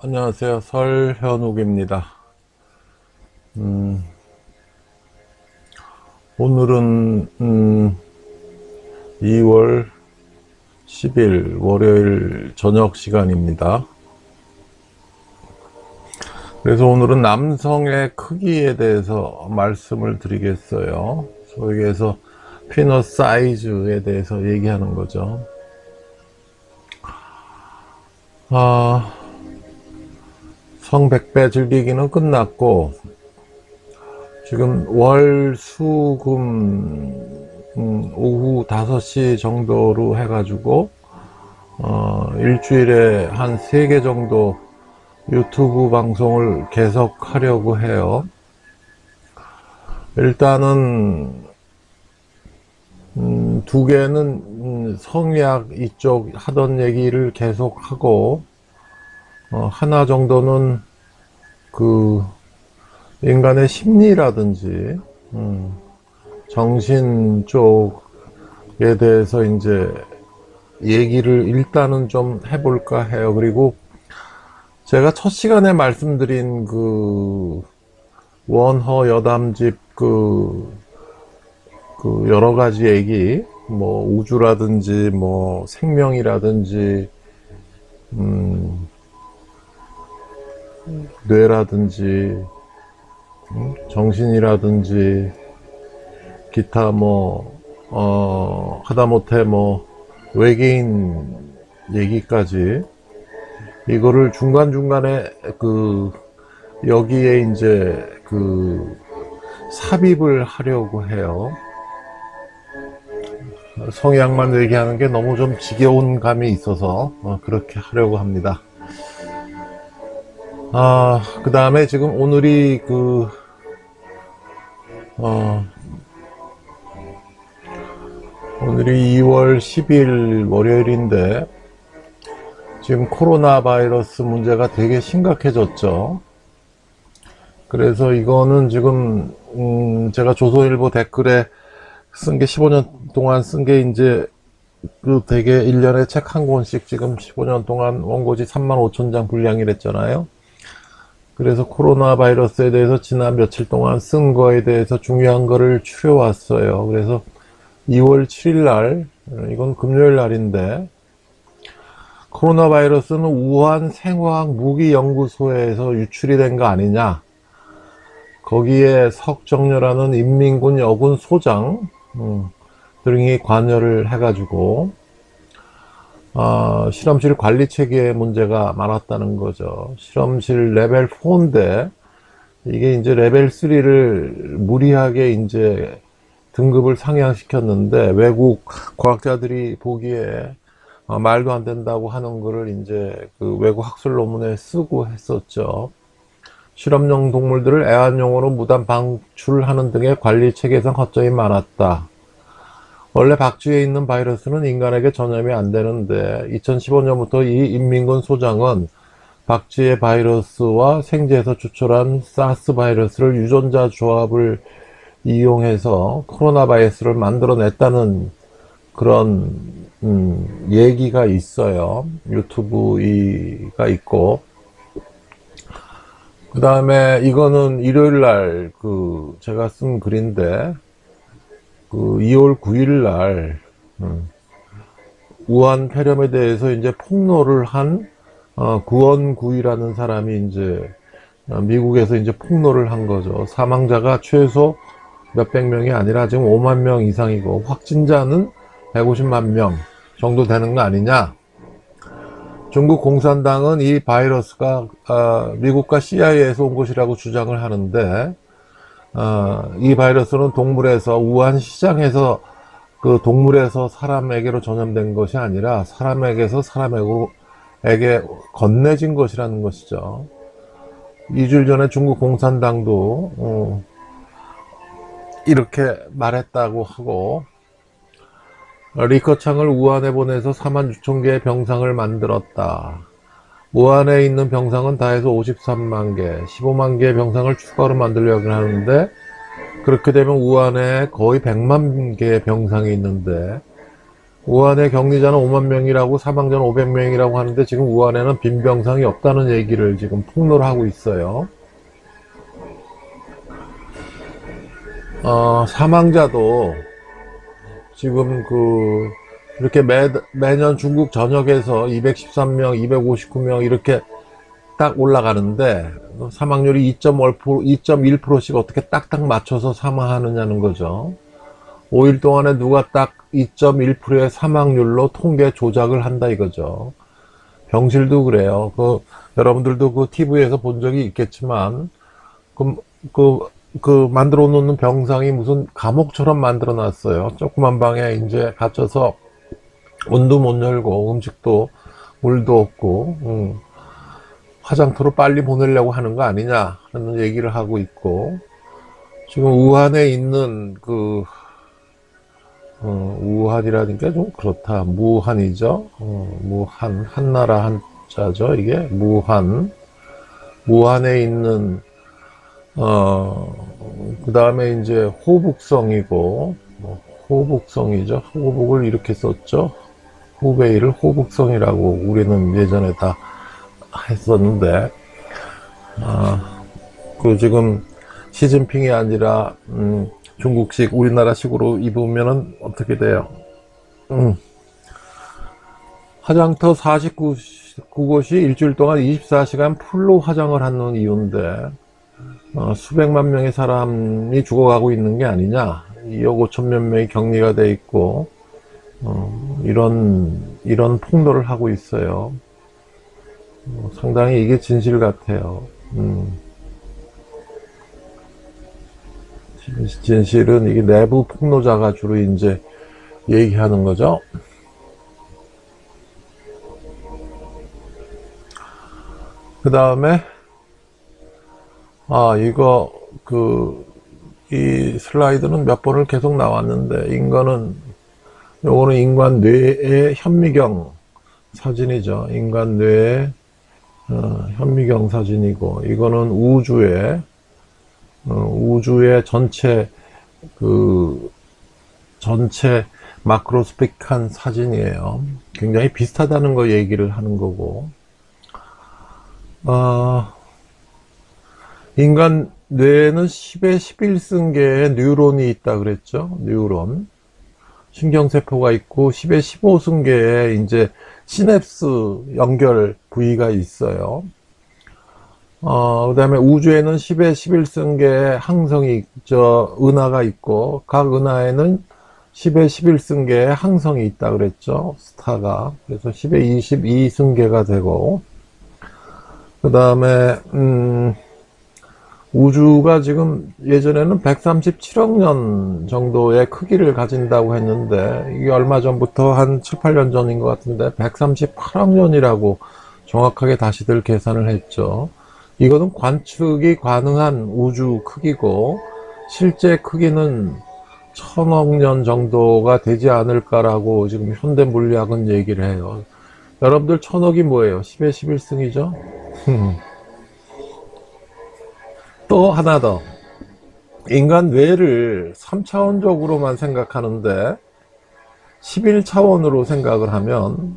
안녕하세요. 설현욱입니다. 오늘은 2월 10일 월요일 저녁 시간입니다. 그래서 오늘은 남성의 크기에 대해서 말씀을 드리겠어요. 소위 해서 피넛 사이즈에 대해서 얘기하는 거죠. 성백배 즐기기는 끝났고, 지금 월, 수, 금, 오후 5시 정도로 해가지고, 일주일에 한 3개 정도 유튜브 방송을 계속 하려고 해요. 일단은, 2개는 성리학 이쪽 하던 얘기를 계속 하고, 하나 정도는 그 인간의 심리라든지 정신 쪽에 대해서 이제 얘기를 일단은 좀 해볼까 해요. 그리고 제가 첫 시간에 말씀드린 그 원허 여담집 그 여러 가지 얘기, 뭐 우주라든지 뭐 생명이라든지 뇌라든지 정신이라든지 기타 뭐 하다못해 뭐 외계인 얘기까지 이거를 중간중간에 그 여기에 이제 그 삽입을 하려고 해요. 성향만 얘기하는 게 너무 좀 지겨운 감이 있어서 그렇게 하려고 합니다. 그 다음에 지금 오늘이 오늘이 2월 10일 월요일인데, 지금 코로나 바이러스 문제가 되게 심각해졌죠. 그래서 이거는 지금, 제가 조선일보 댓글에 쓴 게 15년 동안 쓴 게 이제 되게 1년에 책 한 권씩 지금 15년 동안 원고지 35,000장 분량이랬잖아요. 그래서 코로나 바이러스에 대해서 지난 며칠 동안 쓴 거에 대해서 중요한 거를 추려왔어요. 그래서 2월 7일 날, 이건 금요일 날인데, 코로나 바이러스는 우한 생화학 무기연구소에서 유출이 된 거 아니냐. 거기에 석정렬라는 인민군 여군 소장 등이 관여를 해가지고 실험실 관리 체계에 문제가 많았다는 거죠. 실험실 레벨 4인데 이게 이제 레벨 3를 무리하게 이제 등급을 상향시켰는데, 외국 과학자들이 보기에 말도 안 된다고 하는 거를 이제 그 외국 학술 논문에 쓰고 했었죠. 실험용 동물들을 애완용으로 무단 방출하는 등의 관리 체계상 허점이 많았다. 원래 박쥐에 있는 바이러스는 인간에게 전염이 안 되는데 2015년부터 이 인민군 소장은 박쥐의 바이러스와 생제에서 추출한 사스 바이러스를 유전자 조합을 이용해서 코로나 바이러스를 만들어냈다는 그런 얘기가 있어요. 유튜브가 있고, 그 다음에 이거는 일요일날 제가 쓴 글인데, 2월 9일날 우한 폐렴에 대해서 이제 폭로를 한 구원구이라는 사람이 이제 미국에서 이제 폭로를 한 거죠. 사망자가 최소 몇백 명이 아니라 지금 5만 명 이상이고 확진자는 150만 명 정도 되는 거 아니냐. 중국 공산당은 이 바이러스가 미국과 CIA에서 온 것이라고 주장을 하는데, 이 바이러스는 동물에서 우한 시장에서 그 동물에서 사람에게로 전염된 것이 아니라 사람에게서 사람에게 건네진 것이라는 것이죠. 2주일 전에 중국 공산당도 이렇게 말했다고 하고, 리커창을 우한에 보내서 4만 6천 개의 병상을 만들었다. 우한에 있는 병상은 다 해서 53만 개, 15만 개의 병상을 추가로 만들려고 하는데, 그렇게 되면 우한에 거의 100만 개의 병상이 있는데 우한의 격리자는 5만 명이라고 사망자는 500명이라고 하는데 지금 우한에는 빈병상이 없다는 얘기를 지금 폭로를 하고 있어요. 사망자도 지금 이렇게 매년 중국 전역에서 213명, 259명 이렇게 딱 올라가는데 사망률이 2.1%씩 어떻게 딱딱 맞춰서 사망하느냐는 거죠. 5일 동안에 누가 딱 2.1%의 사망률로 통계 조작을 한다 이거죠. 병실도 그래요. 여러분들도 TV에서 본 적이 있겠지만, 만들어 놓는 병상이 무슨 감옥처럼 만들어 놨어요. 조그만 방에 이제 갇혀서 문도 못 열고 음식도 물도 없고, 화장터로 빨리 보내려고 하는 거 아니냐 하는 얘기를 하고 있고, 지금 우한에 있는 우한이라니까 좀 그렇다. 무한이죠. 무한, 한나라 한자죠. 이게 무한에 있는 그 다음에 이제 호북성이고, 호북성이죠. 호북을 이렇게 썼죠. 후베이를 호북성이라고 우리는 예전에 다 했었는데, 지금 시진핑이 아니라 중국식 우리나라식으로 입으면은 어떻게 돼요? 화장터 49곳이 일주일 동안 24시간 풀로 화장을 하는 이유인데, 수백만 명의 사람이 죽어가고 있는 게 아니냐. 2억 5천몇 명이 격리가 돼 있고, 이런 폭로를 하고 있어요. 상당히 이게 진실 같아요. 진실은 이게 내부 폭로자가 주로 이제 얘기하는 거죠. 그 다음에, 이 슬라이드는 몇 번을 계속 나왔는데, 요거는 인간 뇌의 현미경 사진이죠. 인간 뇌의 현미경 사진이고, 이거는 우주의 전체 마크로스픽한 사진이에요. 굉장히 비슷하다는 거 얘기를 하는 거고, 인간 뇌에는 10의 11승계의 뉴런이 있다 그랬죠. 뉴런. 신경세포가 있고, 10의 15승계의 이제 시냅스 연결 부위가 있어요. 그 다음에 우주에는 10의 11승계의 항성이, 은하가 있고, 각 은하에는 10의 11승계의 항성이 있다 그랬죠. 스타가. 그래서 10의 22승계가 되고, 그 다음에, 우주가 지금 예전에는 137억 년 정도의 크기를 가진다고 했는데, 이게 얼마 전부터 한 7, 8년 전인 것 같은데, 138억 년이라고 정확하게 다시들 계산을 했죠. 이거는 관측이 가능한 우주 크기고, 실제 크기는 1000억 년 정도가 되지 않을까라고 지금 현대 물리학은 얘기를 해요. 여러분들 1000억이 뭐예요? 10의 11승이죠? 또 하나 더. 인간 뇌를 3차원적으로만 생각하는데 11차원으로 생각을 하면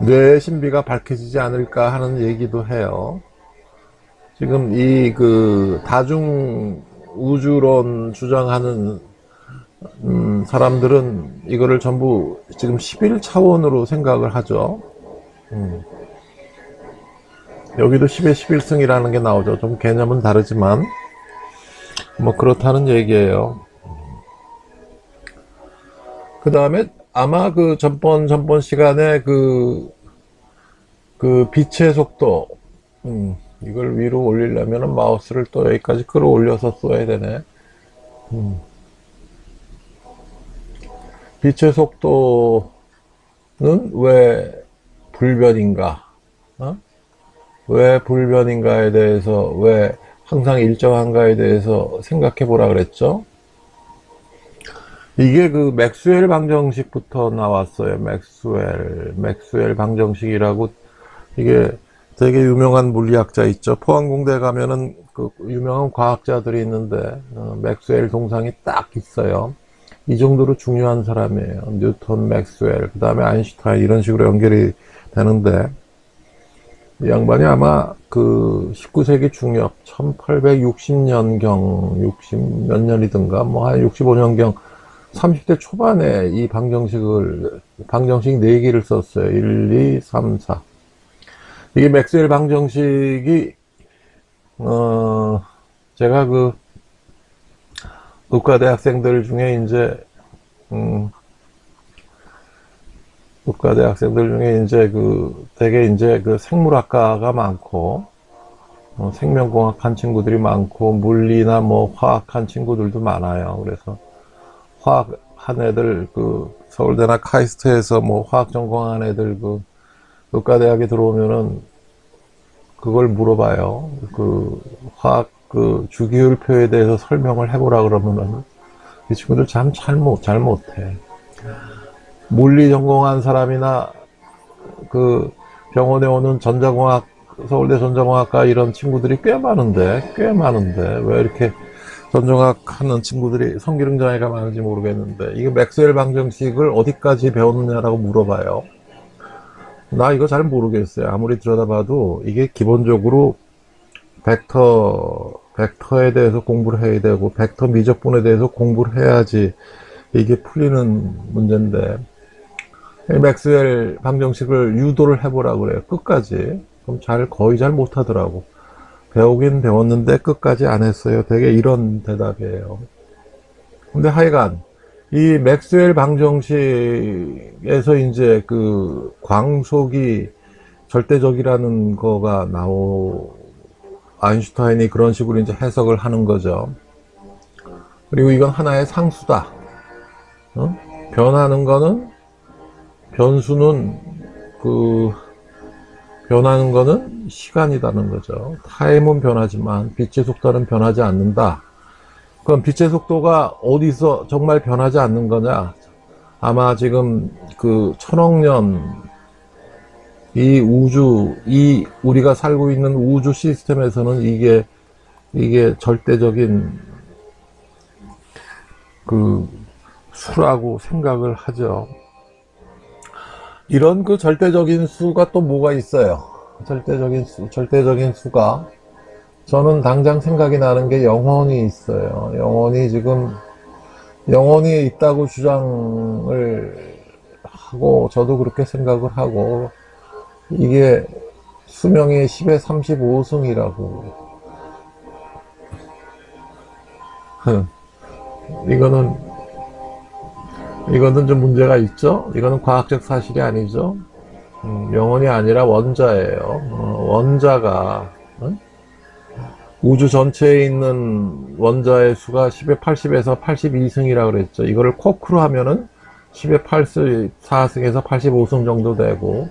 뇌의 신비가 밝혀지지 않을까 하는 얘기도 해요. 지금 다중 우주론 주장하는 사람들은 이거를 전부 지금 11차원으로 생각을 하죠. 여기도 10의 11승이라는 게 나오죠. 좀 개념은 다르지만 뭐 그렇다는 얘기예요. 그 다음에 아마 전번 시간에 빛의 속도, 이걸 위로 올리려면 마우스를 또 여기까지 끌어올려서 써야 되네. 빛의 속도는 왜 불변인가? 왜 불변인가에 대해서, 왜 항상 일정한가에 대해서 생각해 보라 그랬죠? 이게 맥스웰 방정식부터 나왔어요. 맥스웰 방정식이라고, 이게 되게 유명한 물리학자 있죠. 포항공대 가면은 유명한 과학자들이 있는데, 맥스웰 동상이 딱 있어요. 이 정도로 중요한 사람이에요. 뉴턴, 맥스웰, 그 다음에 아인슈타인 이런 식으로 연결이 되는데 이 양반이 아마 그 19세기 중엽 1860년경 60 몇 년이든가 뭐 한 65년경 30대 초반에 이 방정식 4개를 썼어요. 1, 2, 3, 4. 이게 맥스웰 방정식이 제가 그 의과대 학생들 중에 이제 의과대 학생들 중에 이제 되게 이제 생물학과가 많고 생명공학 한 친구들이 많고 물리나 뭐 화학 한 친구들도 많아요. 그래서 화학 한 애들 서울대나 카이스트에서 뭐 화학 전공한 애들 의과대학에 들어오면은 그걸 물어봐요. 화학 주기율표에 대해서 설명을 해보라 그러면은 이 친구들 참 잘 못해. 물리 전공한 사람이나 병원에 오는 전자공학, 서울대 전자공학과 이런 친구들이 꽤 많은데 왜 이렇게 전자공학 하는 친구들이 성기능장애가 많은지 모르겠는데 이게 맥스웰 방정식을 어디까지 배웠느냐라고 물어봐요. 나 이거 잘 모르겠어요. 아무리 들여다봐도 이게 기본적으로 벡터에 대해서 공부를 해야 되고 벡터 미적분에 대해서 공부를 해야지 이게 풀리는 문제인데 맥스웰 방정식을 유도를 해보라 그래요. 끝까지. 그럼 거의 잘 못하더라고. 배우긴 배웠는데 끝까지 안 했어요. 되게 이런 대답이에요. 근데 하여간 이 맥스웰 방정식에서 이제 광속이 절대적이라는 거가 아인슈타인이 그런 식으로 이제 해석을 하는 거죠. 그리고 이건 하나의 상수다. 변하는 거는 변수는 변하는 거는 시간이라는 거죠. 타임은 변하지만 빛의 속도는 변하지 않는다. 그럼 빛의 속도가 어디서 정말 변하지 않는 거냐? 아마 지금 1000억 년 이 우리가 살고 있는 우주 시스템에서는 이게 절대적인 수라고 생각을 하죠. 이런 절대적인 수가 또 뭐가 있어요? 절대적인 수가 저는 당장 생각이 나는 게 영혼이 있어요. 영혼이 있다고 주장을 하고 저도 그렇게 생각을 하고 이게 수명이 10의 35승이라고 이거는 좀 문제가 있죠. 이거는 과학적 사실이 아니죠. 영혼이 아니라 원자예요. 원자가 우주 전체에 있는 원자의 수가 10의 80에서 82승이라고 그랬죠. 이거를 코크로 하면은 10의 84승에서 85승 정도 되고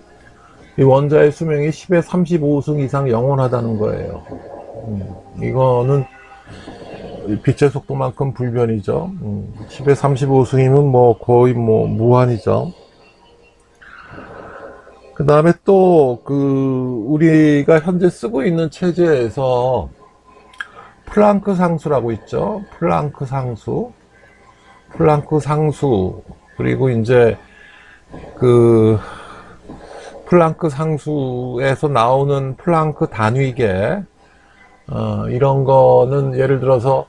이 원자의 수명이 10의 35승 이상 영원하다는 거예요. 이거는 빛의 속도만큼 불변이죠. 10의 35승이면 뭐 거의 무한이죠. 그 다음에 또 우리가 현재 쓰고 있는 체제에서 플랑크 상수라고 있죠. 플랑크 상수 그리고 이제 플랑크 상수에서 나오는 플랑크 단위계 이런 거는 예를 들어서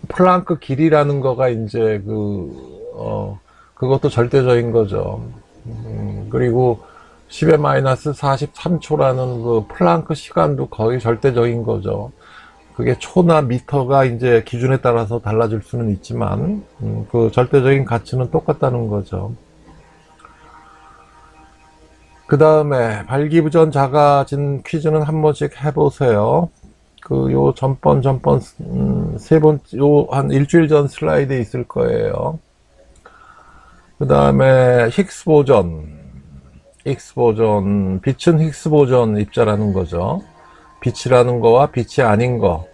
플랑크 길이라는 거가 이제 그것도 절대적인 거죠. 그리고 10의 마이너스 43초라는 플랑크 시간도 거의 절대적인 거죠. 그게 초나 미터가 이제 기준에 따라서 달라질 수는 있지만 절대적인 가치는 똑같다는 거죠. 그 다음에 발기부전 작아진 퀴즈는 한 번씩 해보세요. 요 전번 한 일주일 전 슬라이드에 있을 거예요. 그 다음에 힉스 보존, 빛은 힉스 보존 입자라는 거죠. 빛이라는 거와 빛이 아닌 거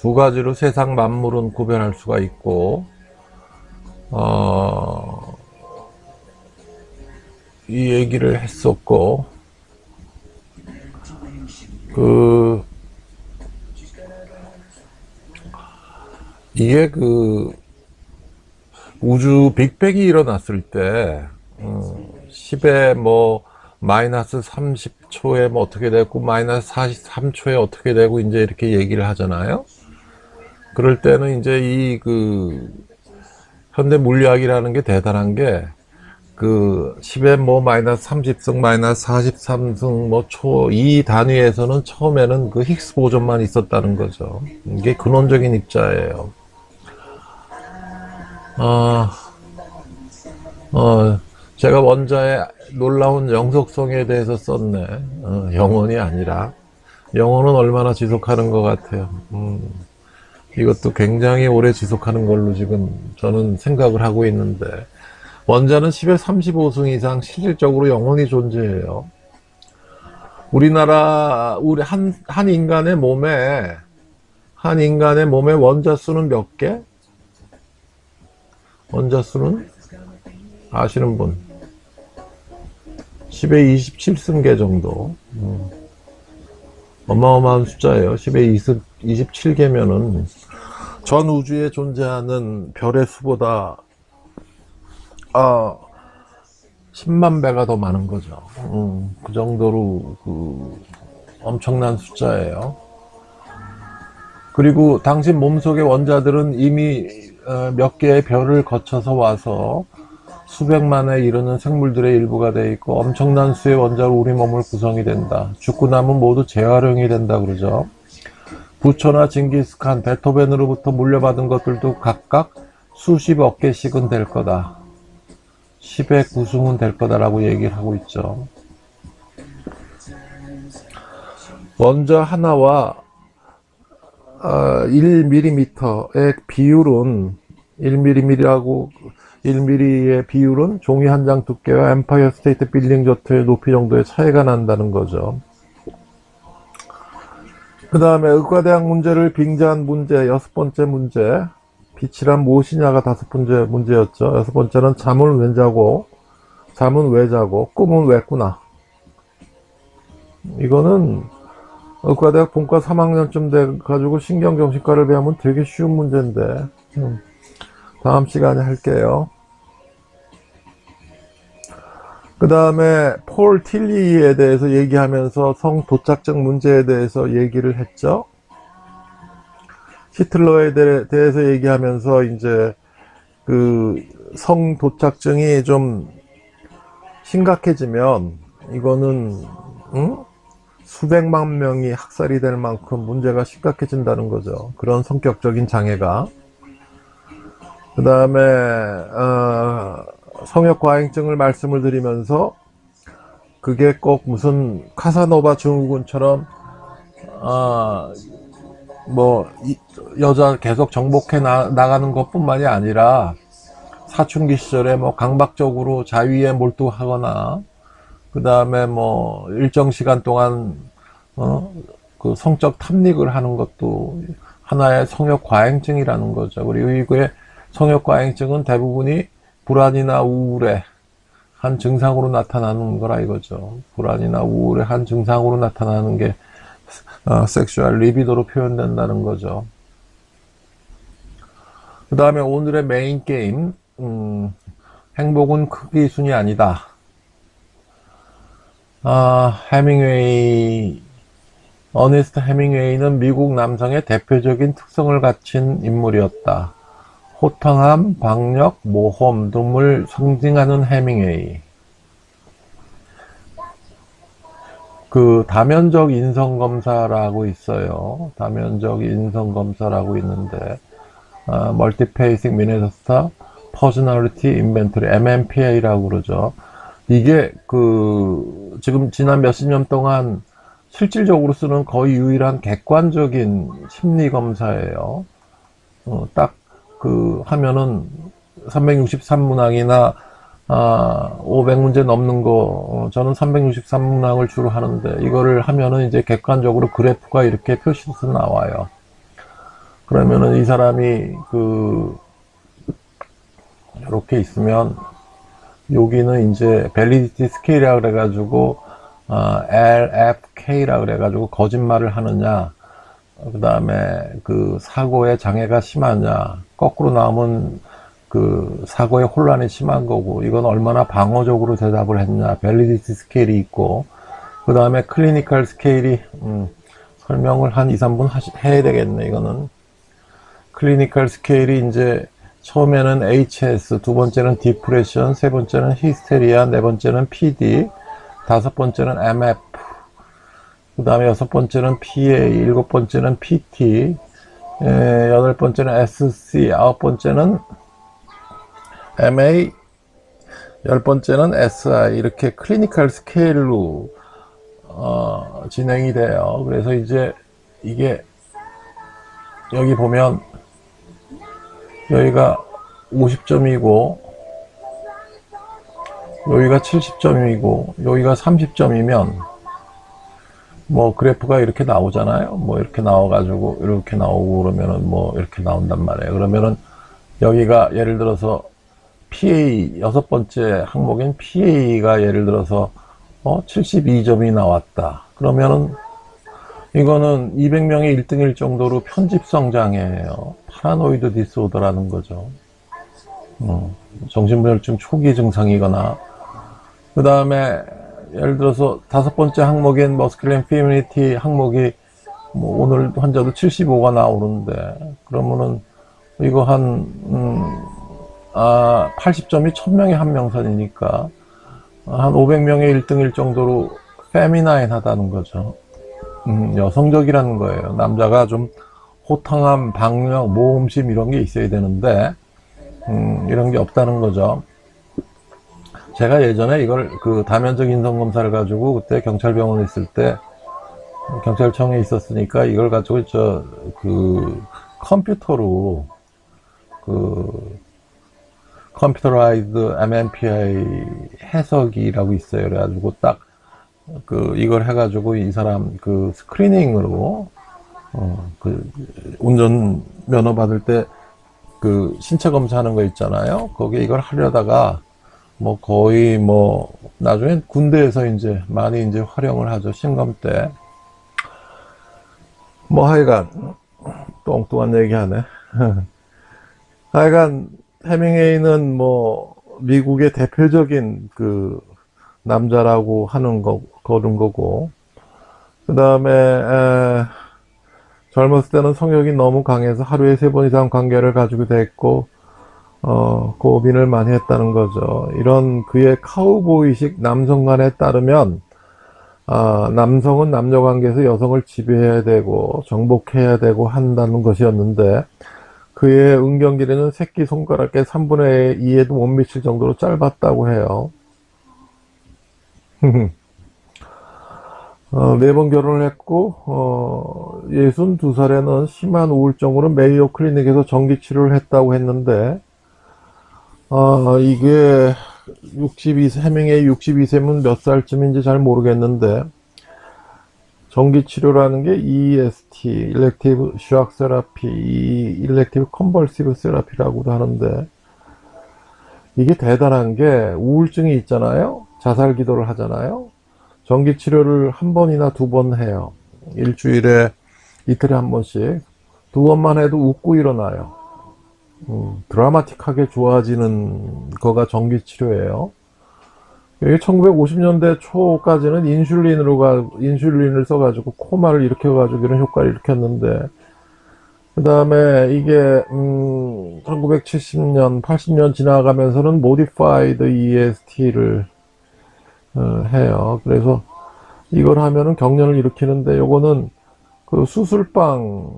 두 가지로 세상 만물은 구별할 수가 있고 이 얘기를 했었고 이게 우주 빅뱅이 일어났을 때 10에 뭐 마이너스 30초에 뭐 어떻게 되고 마이너스 43초에 어떻게 되고 이제 이렇게 얘기를 하잖아요. 그럴 때는 이제 이 현대 물리학이라는 게 대단한 게 10에 뭐 마이너스 30승 마이너스 43승 뭐 초 이 단위에서는 처음에는 그 힉스 보존만 있었다는 거죠. 이게 근원적인 입자예요. 제가 원자의 놀라운 영속성에 대해서 썼네. 영원이 아니라. 영원은 얼마나 지속하는 것 같아요. 이것도 굉장히 오래 지속하는 걸로 지금 저는 생각을 하고 있는데, 원자는 10의 35승 이상 실질적으로 영원히 존재해요. 우리 한 인간의 몸에 원자 수는 몇 개? 원자 수는 아시는 분? 10의 27승계 정도. 어마어마한 숫자예요. 10의 27개면은 전 우주에 존재하는 별의 수보다 10만 배가 더 많은 거죠. 그 정도로 엄청난 숫자예요. 그리고 당신 몸속의 원자들은 이미 몇 개의 별을 거쳐서 와서 수백만에 이르는 생물들의 일부가 되어 있고 엄청난 수의 원자로 우리 몸을 구성이 된다. 죽고 나면 모두 재활용이 된다 그러죠. 부처나 징기스칸, 베토벤으로부터 물려받은 것들도 각각 수십억 개씩은 될 거다. 10의 9승은 될 거다라고 얘기를 하고 있죠. 원자 하나와 1mm의 비율은 1mm의 비율은 종이 한 장 두께와 엠파이어 스테이트 빌딩 저트의 높이 정도의 차이가 난다는 거죠. 그 다음에 의과대학 문제를 빙자한 문제, 6번째 문제. 빛이란 무엇이냐가 5번째 문제였죠. 6번째는 잠은 왜 자고, 꿈은 왜 꾸나. 이거는 의과대학 본과 3학년쯤 돼가지고 신경정신과를 배우면 되게 쉬운 문제인데, 다음 시간에 할게요. 그 다음에 폴 틸리에 대해서 얘기하면서 성도착증 문제에 대해서 얘기를 했죠. 히틀러에 대해서 얘기하면서 이제 성도착증이 좀 심각해지면 이거는 수백만 명이 학살이 될 만큼 문제가 심각해진다는 거죠. 그런 성격적인 장애가. 그 다음에 성역과잉증을 말씀을 드리면서 그게 꼭 무슨 카사노바 증후군처럼 여자 계속 정복해 나가는 것뿐만이 아니라 사춘기 시절에 강박적으로 자위에 몰두하거나 그 다음에 일정 시간 동안 그 성적 탐닉을 하는 것도 하나의 성역과잉증이라는 거죠. 그리고 이거의 성역과잉증은 대부분이 불안이나 우울의 한 증상으로 나타나는 거라 이거죠. 불안이나 우울의 한 증상으로 나타나는 게 섹슈얼 리비도로 표현된다는 거죠. 그 다음에 오늘의 메인 게임, 행복은 크기 순이 아니다. 어니스트 해밍웨이는 미국 남성의 대표적인 특성을 갖춘 인물이었다. 호탕함, 박력, 모험 등을 상징하는 해밍웨이. 다면적 인성검사라고 있어요. 다면적 인성검사라고 있는데, 멀티페이싱 미네소타 퍼스널리티 인벤토리, MMPA라고 그러죠. 이게 지금 지난 몇십 년 동안 실질적으로 쓰는 거의 유일한 객관적인 심리검사예요. 딱 하면은 363문항이나 500문제 넘는 거, 저는 363문항을 주로 하는데, 이거를 하면은 이제 객관적으로 그래프가 이렇게 표시돼서 나와요. 그러면은 이 사람이 이렇게 있으면, 여기는 이제 밸리디티 스케일이라 그래가지고, LFK라 그래가지고 거짓말을 하느냐, 그 다음에 사고에 장애가 심하냐, 거꾸로 나오면 그 사고의 혼란이 심한 거고, 이건 얼마나 방어적으로 대답을 했냐, 밸리디티 스케일이 있고, 그 다음에 클리니컬 스케일이 설명을 한 2, 3분 해야 되겠네. 이거는 클리니컬 스케일이 이제 처음에는 HS, 두 번째는 디프레션, 세 번째는 히스테리아, 네 번째는 PD, 다섯 번째는 MF, 그 다음에 여섯 번째는 PA, 일곱 번째는 PT, 여덟 번째는 SC, 아홉 번째는 MA, 열 번째는 SI, 이렇게 클리니컬 스케일로 진행이 돼요. 그래서 이제 이게 여기 보면 여기가 50점이고 여기가 70점이고 여기가 30점이면 뭐 그래프가 이렇게 나오잖아요. 뭐 이렇게 나와가지고 이렇게 나오고 그러면은 뭐 이렇게 나온단 말이에요. 그러면은 여기가 예를 들어서 PA 여섯 번째 항목인 PA가 예를 들어서 72점이 나왔다. 그러면은 이거는 200명의 1등일 정도로 편집성 장애예요. 파라노이드 디스오더라는 거죠. 정신분열증 초기 증상이거나, 그 다음에 예를 들어서 다섯 번째 항목인 머스큘린 피미니티 항목이 뭐 오늘 환자도 75가 나오는데, 그러면은 이거 한 80점이 1000명에 한 명선이니까 한 500명의 1등일 정도로 페미나인하다는 거죠. 여성적이라는 거예요. 남자가 좀 호탕함, 박력, 모험심 이런 게 있어야 되는데 이런 게 없다는 거죠. 제가 예전에 이걸 그 다면적 인성검사를 가지고 그때 경찰병원에 있을 때 경찰청에 있었으니까 이걸 가지고 그 컴퓨터로 그 컴퓨터라이즈 MMPI 해석이라고 있어요. 그래가지고 딱 그 이걸 해가지고 이 사람 그 스크리닝으로 그 운전 면허 받을 때 그 신체 검사하는 거 있잖아요. 거기 이걸 하려다가 뭐 거의 뭐 나중에 군대에서 이제 많이 이제 활용을 하죠. 신검 때. 뭐 하여간 똥똥한 얘기하네. 하여간 해밍웨이는 뭐 미국의 대표적인 그 남자라고 하는 그런 거고, 그 다음에 젊었을 때는 성욕이 너무 강해서 하루에 3번 이상 관계를 가지고 됐고 고민을 많이 했다는 거죠. 이런 그의 카우보이식 남성관에 따르면 남성은 남녀관계에서 여성을 지배해야 되고 정복해야 되고 한다는 것이었는데, 그의 은경 길이는 새끼손가락의 3분의 2에도 못 미칠 정도로 짧았다고 해요. 4번 결혼을 했고 62살에는 심한 우울증으로 메이오 클리닉에서 전기치료를 했다고 했는데, 이게 62세, 해밍웨이 62세면 몇 살쯤인지 잘 모르겠는데, 전기치료라는 게 EST, Elective Shock Therapy, Elective Convulsive Therapy라고도 하는데, 이게 대단한 게 우울증이 있잖아요. 자살 기도를 하잖아요. 전기치료를 한 번이나 두 번 해요. 일주일에 이틀에 한 번씩. 두 번만 해도 웃고 일어나요. 드라마틱하게 좋아지는 거가 전기치료예요. 이게 1950년대 초까지는 인슐린을 써가지고 코마를 일으켜가지고 이런 효과를 일으켰는데, 그 다음에 이게 1970년, 80년 지나가면서는 Modified EST를 해요. 그래서 이걸 하면은 경련을 일으키는데, 요거는 그 수술방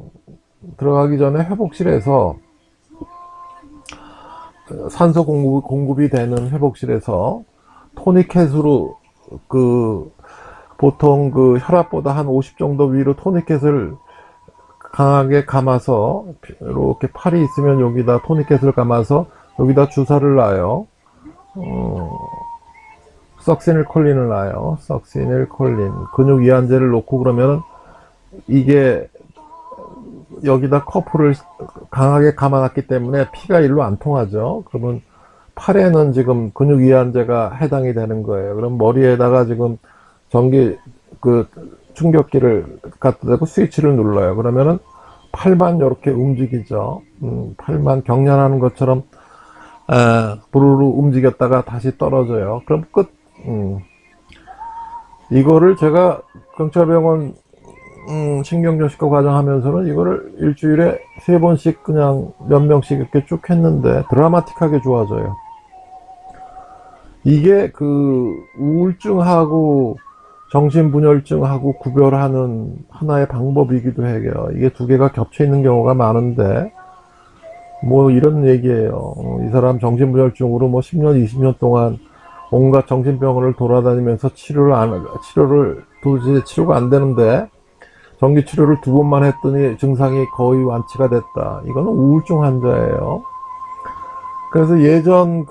들어가기 전에 회복실에서 산소 공급이 되는 회복실에서 토니켓으로 그 보통 그 혈압보다 한 50 정도 위로 토니켓을 강하게 감아서, 이렇게 팔이 있으면 여기다 토니켓을 감아서 여기다 주사를 놔요. 석시닐콜린을 놔요. 석시닐콜린 근육 이완제를 놓고, 그러면은 이게 여기다 커프를 강하게 감아놨기 때문에 피가 일로 안 통하죠. 그러면 팔에는 지금 근육 이완제가 해당이 되는 거예요. 그럼 머리에다가 지금 전기 그 충격기를 갖다 대고 스위치를 눌러요. 그러면은 팔만 이렇게 움직이죠. 팔만 경련하는 것처럼 부르르 움직였다가 다시 떨어져요. 그럼 끝. 이거를 제가 경찰병원 신경정신과 과정 하면서는 이거를 일주일에 3번씩 그냥 몇 명씩 이렇게 쭉 했는데 드라마틱하게 좋아져요. 이게 그 우울증하고 정신분열증하고 구별하는 하나의 방법이기도 해요. 이게 두 개가 겹쳐 있는 경우가 많은데 뭐 이런 얘기예요. 이 사람 정신분열증으로 뭐 10년 20년 동안 온갖 정신병원을 돌아다니면서 치료를 도저히 치료가 안 되는데 정기치료를 2번만 했더니 증상이 거의 완치가 됐다. 이거는 우울증 환자예요. 그래서 예전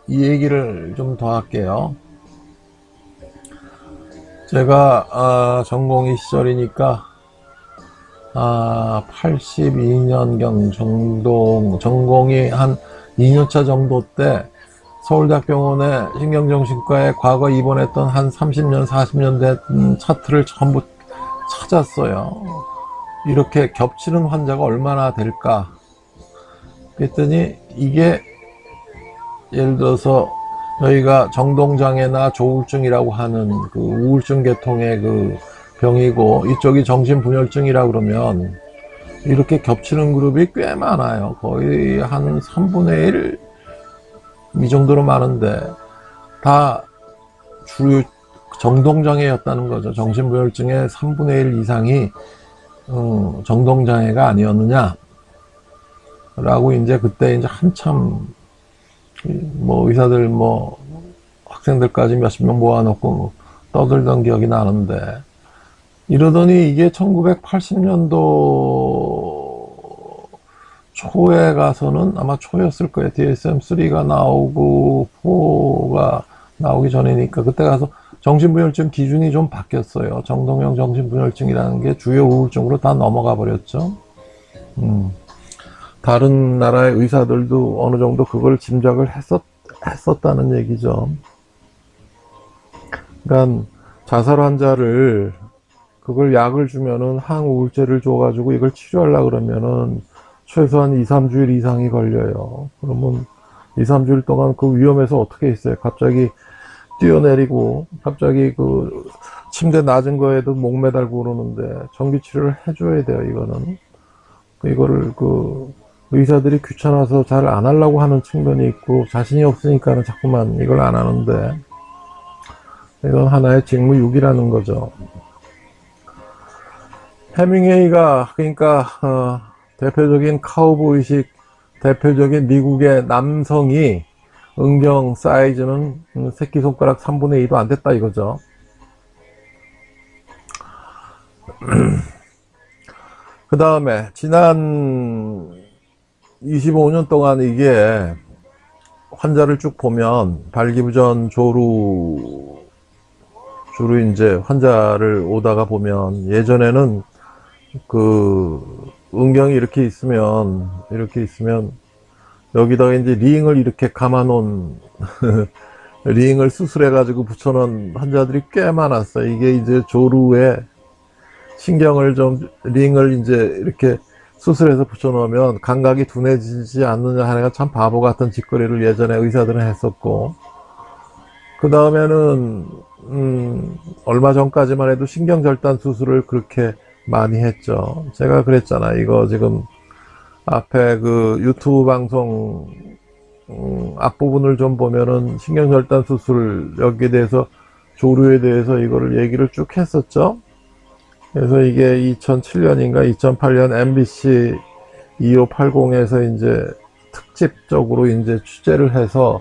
이 얘기를 좀 더 할게요. 제가 전공의 시절이니까 82년경 전공이 한 2년차 정도 때 서울대학병원에 신경정신과에 과거 입원했던 한 30년 40년 된 차트를 전부 찾았어요. 이렇게 겹치는 환자가 얼마나 될까 그랬더니 이게 예를 들어서 저희가 정동장애나 조울증이라고 하는 그 우울증 계통의 그 병이고 이쪽이 정신분열증이라고 그러면 이렇게 겹치는 그룹이 꽤 많아요. 거의 한 3분의 1 이 정도로 많은데 다 주요 정동장애였다는 거죠. 정신분열증의 3분의 1 이상이 정동장애가 아니었느냐 라고 이제 그때 이제 한참 뭐 의사들 뭐 학생들까지 몇십 명 모아놓고 떠들던 기억이 나는데 이러더니 이게 1980년도 초에 가서는 아마 초였을 거예요. DSM-3가 나오고 4가 나오기 전이니까 그때 가서 정신분열증 기준이 좀 바뀌었어요. 정동형 정신분열증이라는 게 주요 우울증으로 다 넘어가 버렸죠. 다른 나라의 의사들도 어느 정도 그걸 짐작을 했었다는 얘기죠. 그러니까 자살 환자를 그걸 약을 주면은 항우울제를 줘가지고 이걸 치료하려고 그러면은 최소한 2, 3주일 이상이 걸려요. 그러면 2, 3주일 동안 그 위험에서 어떻게 있어요? 갑자기 뛰어내리고 갑자기 그 침대 낮은 거에도 목 매달고 그러는데 전기치료를 해줘야 돼요. 이거를 그 의사들이 귀찮아서 잘 안 하려고 하는 측면이 있고 자신이 없으니까는 자꾸만 이걸 안 하는데 이건 하나의 직무유기라는 거죠. 해밍웨이가 그러니까 대표적인 카우보이식 대표적인 미국의 남성이 은경 사이즈는 새끼손가락 3분의 2도 안 됐다 이거죠. 그 다음에 지난 25년 동안 이게 환자를 쭉 보면 발기부전 조루 주로 이제 환자를 오다가 보면 예전에는 그 은경이 이렇게 있으면 여기다가 이제 링을 이렇게 감아놓은 링을 수술해 가지고 붙여놓은 환자들이 꽤 많았어요. 이게 이제 조루에 신경을 좀 링을 이제 이렇게 수술해서 붙여놓으면 감각이 둔해지지 않느냐 하는 참 바보 같은 짓거리를 예전에 의사들은 했었고 그 다음에는 얼마 전까지만 해도 신경절단 수술을 그렇게 많이 했죠. 제가 그랬잖아. 이거 지금 앞에 그 유튜브 방송 앞부분을 좀 보면은 신경절단 수술 여기에 대해서 조류에 대해서 이거를 얘기를 쭉 했었죠. 그래서 이게 2007년인가 2008년 MBC 2580에서 이제 특집적으로 이제 취재를 해서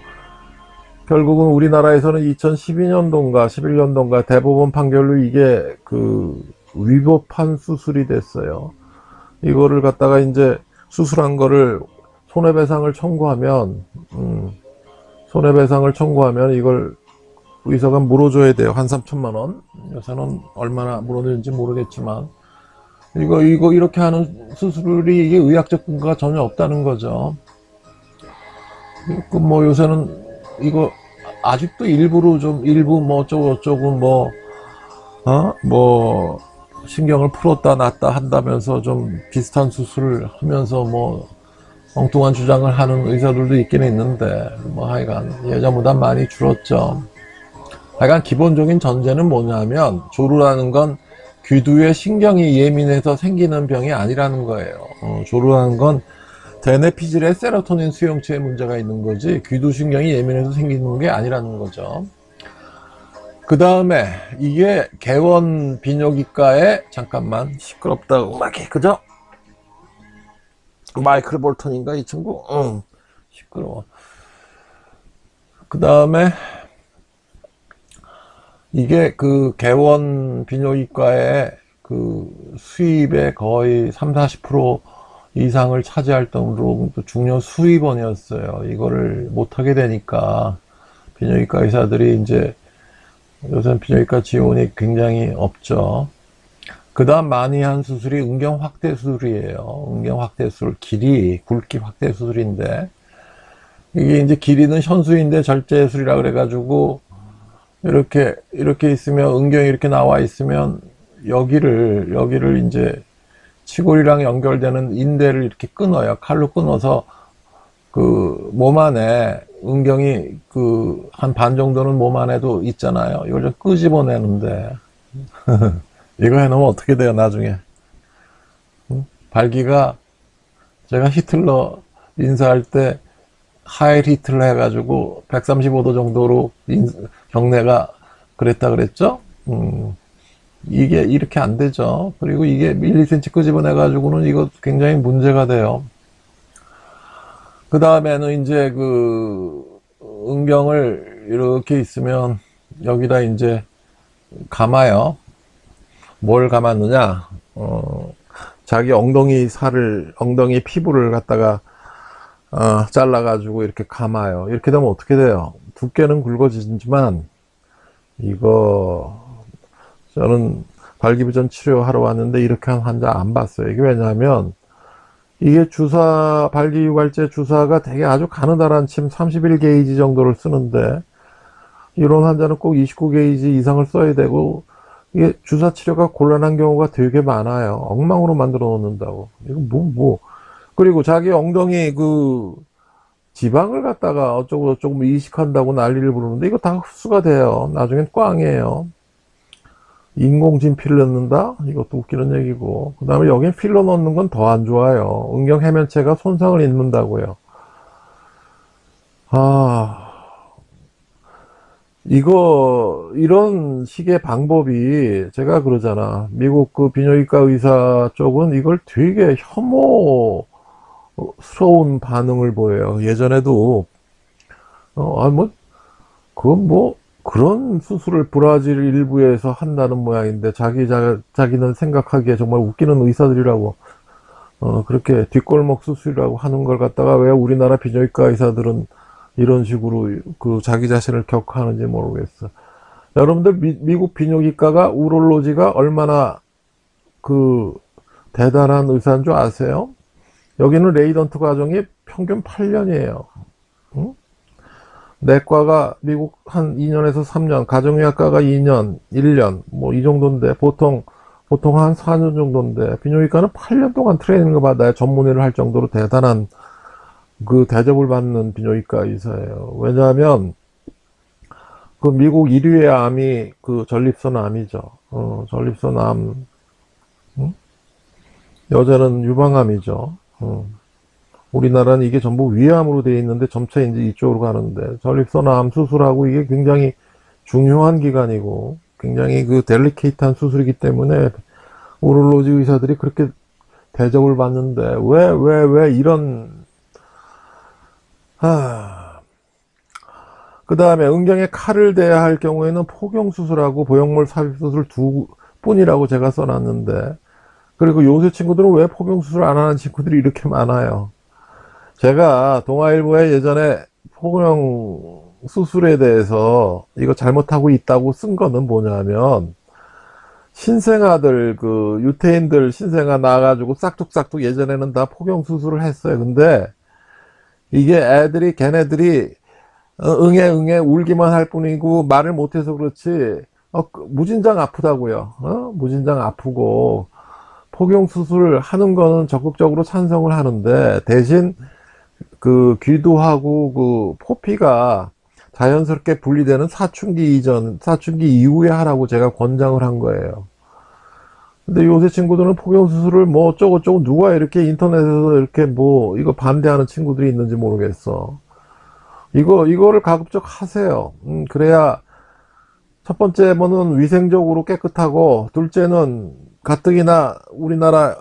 결국은 우리나라에서는 2012년도인가 11년도인가 대법원 판결로 이게 그 위법한 수술이 됐어요. 이거를 갖다가 이제 수술한 거를 손해배상을 청구하면 이걸 의사가 물어줘야 돼요. 한 3천만 원. 요새는 얼마나 물어주는지 모르겠지만 이거 이렇게 하는 수술이 이게 의학적 근거가 전혀 없다는 거죠. 그 뭐 요새는 이거 아직도 일부 뭐 어쩌고 신경을 풀었다 놨다 한다면서 좀 비슷한 수술을 하면서 뭐 엉뚱한 주장을 하는 의사들도 있긴 있는데, 뭐 하여간 예전보다 많이 줄었죠. 하여간 기본적인 전제는 뭐냐면, 조루라는 건 귀두의 신경이 예민해서 생기는 병이 아니라는 거예요. 조루라는 건 대뇌 피질에 세로토닌 수용체에 문제가 있는 거지, 귀두 신경이 예민해서 생기는 게 아니라는 거죠. 그 다음에 이게 개원 비뇨기과에, 잠깐만 시끄럽다 음악이, 그죠? 마이클 볼턴인가 이 친구? 응, 시끄러워. 그 다음에 이게 그 개원 비뇨기과의 그 수입의 거의 30-40% 이상을 차지할 정도로 중요 수입원이었어요. 이거를 못하게 되니까 비뇨기과 의사들이 이제, 요새는 비뇨기과 지원이 굉장히 없죠. 그 다음 많이 한 수술이 은경 확대 수술이에요. 은경 확대 수술, 굵기 확대 수술인데, 이게 이제 길이는 현수인데 절제술이라 그래가지고, 이렇게 있으면, 은경이 이렇게 나와 있으면, 여기를 이제 치골이랑 연결되는 인대를 이렇게 끊어요. 칼로 끊어서, 그 몸 안에, 은경이 그 한 반 정도는 몸 안에도 있잖아요. 이걸 좀 끄집어내는데, 이거 해놓으면 어떻게 돼요, 나중에? 응? 발기가, 제가 히틀러 인사할 때, 하일 히틀러 해가지고, 135도 정도로 경내가 그랬다 그랬죠? 이게 이렇게 안 되죠. 그리고 이게 1-2cm 끄집어내가지고는 이거 굉장히 문제가 돼요. 그 다음에는 이제 그, 은경을 이렇게 있으면, 여기다 이제 감아요. 뭘 감았느냐, 자기 엉덩이 피부를 갖다가, 잘라가지고 이렇게 감아요. 이렇게 되면 어떻게 돼요? 두께는 굵어지지만, 이거, 저는 발기부전 치료하러 왔는데 이렇게 한 환자 안 봤어요. 이게 왜냐하면, 이게 발기유발제 주사가 되게 아주 가느다란 침 31게이지 정도를 쓰는데, 이런 환자는 꼭 29게이지 이상을 써야 되고, 이게 주사 치료가 곤란한 경우가 되게 많아요. 엉망으로 만들어 놓는다고. 이거 그리고 자기 엉덩이 그 지방을 갖다가 어쩌고 저쩌고 이식한다고 난리를 부르는데 이거 다 흡수가 돼요. 나중엔 꽝이에요. 인공진 필러 넣는다? 이것도 웃기는 얘기고. 그 다음에 여기에 필러 넣는 건 더 안 좋아요. 은경 해면체가 손상을 입는다고요. 이런 식의 방법이, 제가 그러잖아. 미국 그 비뇨기과 의사 쪽은 이걸 되게 혐오스러운 반응을 보여요. 예전에도, 그런 수술을 브라질 일부에서 한다는 모양인데, 자기는 생각하기에 정말 웃기는 의사들이라고, 그렇게 뒷골목 수술이라고 하는 걸 갖다가 왜 우리나라 비뇨기과 의사들은 이런 식으로 그 자기 자신을 격하는지 모르겠어. 여러분들 미국 비뇨기과가 우롤로지가 얼마나 그 대단한 의사인 줄 아세요? 여기는 레이던트 과정이 평균 8년이에요. 응? 내과가 미국 한 2년에서 3년, 가정의학과가 2년, 1년 뭐 이 정도인데 보통 한 4년 정도인데 비뇨기과는 8년 동안 트레이닝을 받아야 전문의를 할 정도로 대단한 그 대접을 받는 비뇨기과 의사예요. 왜냐하면 그 미국 1위의 암이 그 전립선 암이죠. 전립선 암, 응? 여자는 유방암이죠. 우리나라는 이게 전부 위암으로 되어 있는데 점차 이제 이쪽으로 가는데, 전립선 암 수술하고 이게 굉장히 중요한 기간이고 굉장히 그 델리케이트한 수술이기 때문에 우롤로지 의사들이 그렇게 대접을 받는데 왜 이런, 그 다음에 은경에 칼을 대야 할 경우에는 포경수술하고 보형물 삽입수술 두 뿐이라고 제가 써놨는데, 그리고 요새 친구들은 왜 포경수술 안 하는 친구들이 이렇게 많아요. 제가 동아일보에 예전에 포경 수술에 대해서 이거 잘못하고 있다고 쓴 거는 뭐냐면, 신생아들 그 유태인들 신생아 낳아가지고 싹둑싹둑 예전에는 다 포경 수술을 했어요. 근데 이게 걔네들이 응애 울기만 할 뿐이고 말을 못해서 그렇지 무진장 아프다고요. 무진장 아프고 폭용 수술 하는 거는 적극적으로 찬성을 하는데, 대신 그 귀두하고 그 포피가 자연스럽게 분리되는 사춘기 이전, 사춘기 이후에 하라고 제가 권장을 한 거예요. 근데 요새 친구들은 폭용 수술을 뭐 어쩌고저쩌고, 누가 이렇게 인터넷에서 이렇게 뭐 이거 반대하는 친구들이 있는지 모르겠어. 이거를 가급적 하세요. 그래야 첫 번째 뭐는 위생적으로 깨끗하고, 둘째는 가뜩이나 우리나라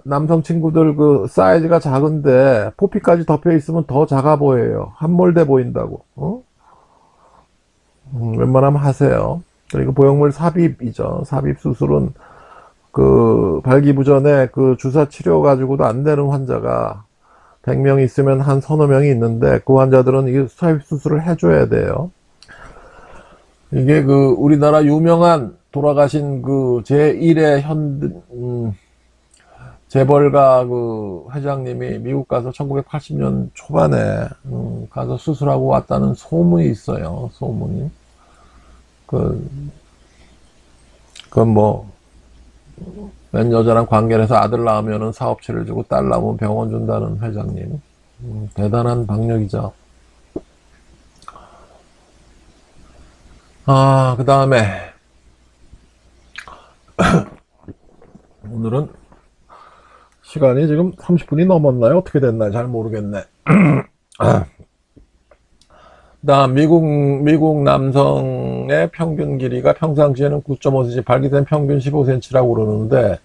남성 친구들 그 사이즈가 작은데 포피까지 덮여 있으면 더 작아 보여요. 함몰돼 보인다고. 웬만하면 하세요. 그리고 보형물 삽입이죠. 삽입 수술은 그 발기부전에 그 주사 치료 가지고도 안 되는 환자가 100명 있으면 한 서너 명이 있는데, 그 환자들은 이 삽입 수술을 해줘야 돼요. 이게 그 우리나라 유명한 돌아가신 그 제1의 재벌가 그 회장님이 미국 가서 1980년 초반에 가서 수술하고 왔다는 소문이 있어요. 소문이. 그건 뭐, 웬 여자랑 관계를 해서 아들 낳으면은 사업체를 주고 딸 낳으면 병원 준다는 회장님. 대단한 박력이죠. 그 다음에 오늘은 시간이 지금 30분이 넘었나요? 어떻게 됐나요? 잘 모르겠네. 다음 미국 남성의 평균 길이가 평상시에는 9.5cm, 발기된 평균 15cm라고 그러는데,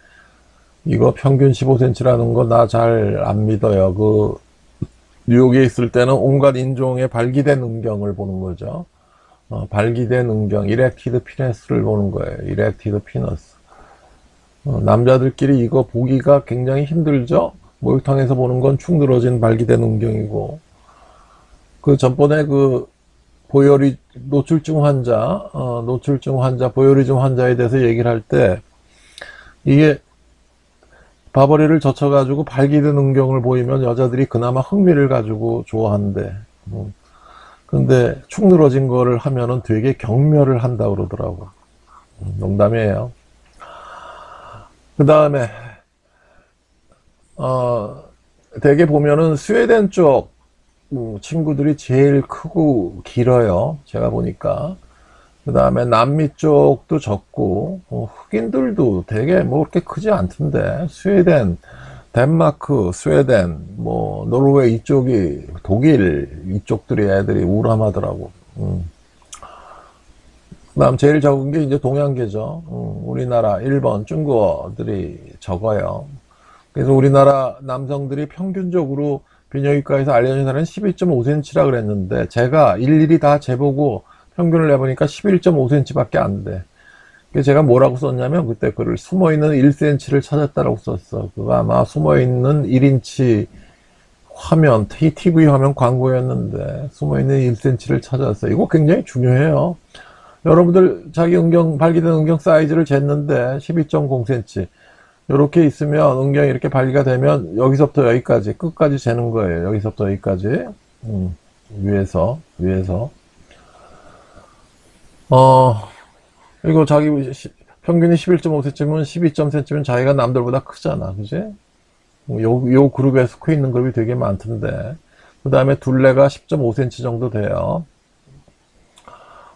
이거 평균 15cm라는 거 나 잘 안 믿어요. 그 뉴욕에 있을 때는 온갖 인종의 발기된 음경을 보는 거죠. 발기된 음경, 이렉티드 피너스를 보는 거예요. 이렉티드 피너스. 남자들끼리 이거 보기가 굉장히 힘들죠. 목욕탕에서 보는 건 축 늘어진 발기된 음경이고, 그 전번에 그 노출증 환자, 보요리즘 환자에 대해서 얘기를 할 때, 이게 바버리를 젖혀가지고 발기된 음경을 보이면 여자들이 그나마 흥미를 가지고 좋아한대. 근데 축 늘어진 거를 하면은 되게 경멸을 한다 그러더라고. 농담이에요. 그 다음에 대개 보면은 스웨덴 쪽 친구들이 제일 크고 길어요. 제가 보니까. 그 다음에 남미 쪽도 적고, 흑인들도 되게 뭐 그렇게 크지 않던데, 스웨덴, 덴마크, 스웨덴, 뭐 노르웨이 이쪽이, 독일 이쪽들이 애들이 우람하더라고. 그 다음 제일 적은 게 이제 동양계죠. 우리나라, 일본, 중국어들이 적어요. 그래서 우리나라 남성들이 평균적으로 비뇨기과에서 알려진 사람은 12.5cm라 그랬는데, 제가 일일이 다 재보고 평균을 내보니까 11.5cm 밖에 안 돼. 그래서 제가 뭐라고 썼냐면, 그때 글을 숨어있는 1cm를 찾았다라고 썼어. 그거 아마 숨어있는 1인치 화면, TV 화면 광고였는데, 숨어있는 1cm를 찾았어. 이거 굉장히 중요해요. 여러분들 자기 발기된 음경 사이즈를 쟀는데 12.0cm. 이렇게 있으면, 음경이 이렇게 발기가 되면 여기서부터 여기까지, 끝까지 재는 거예요. 여기서부터 여기까지. 위에서. 이거 자기 평균이 11.5cm면 12.cm면 자기가 남들보다 크잖아. 그지? 요 그룹에 속해 있는 그룹이 되게 많던데. 그 다음에 둘레가 10.5cm 정도 돼요.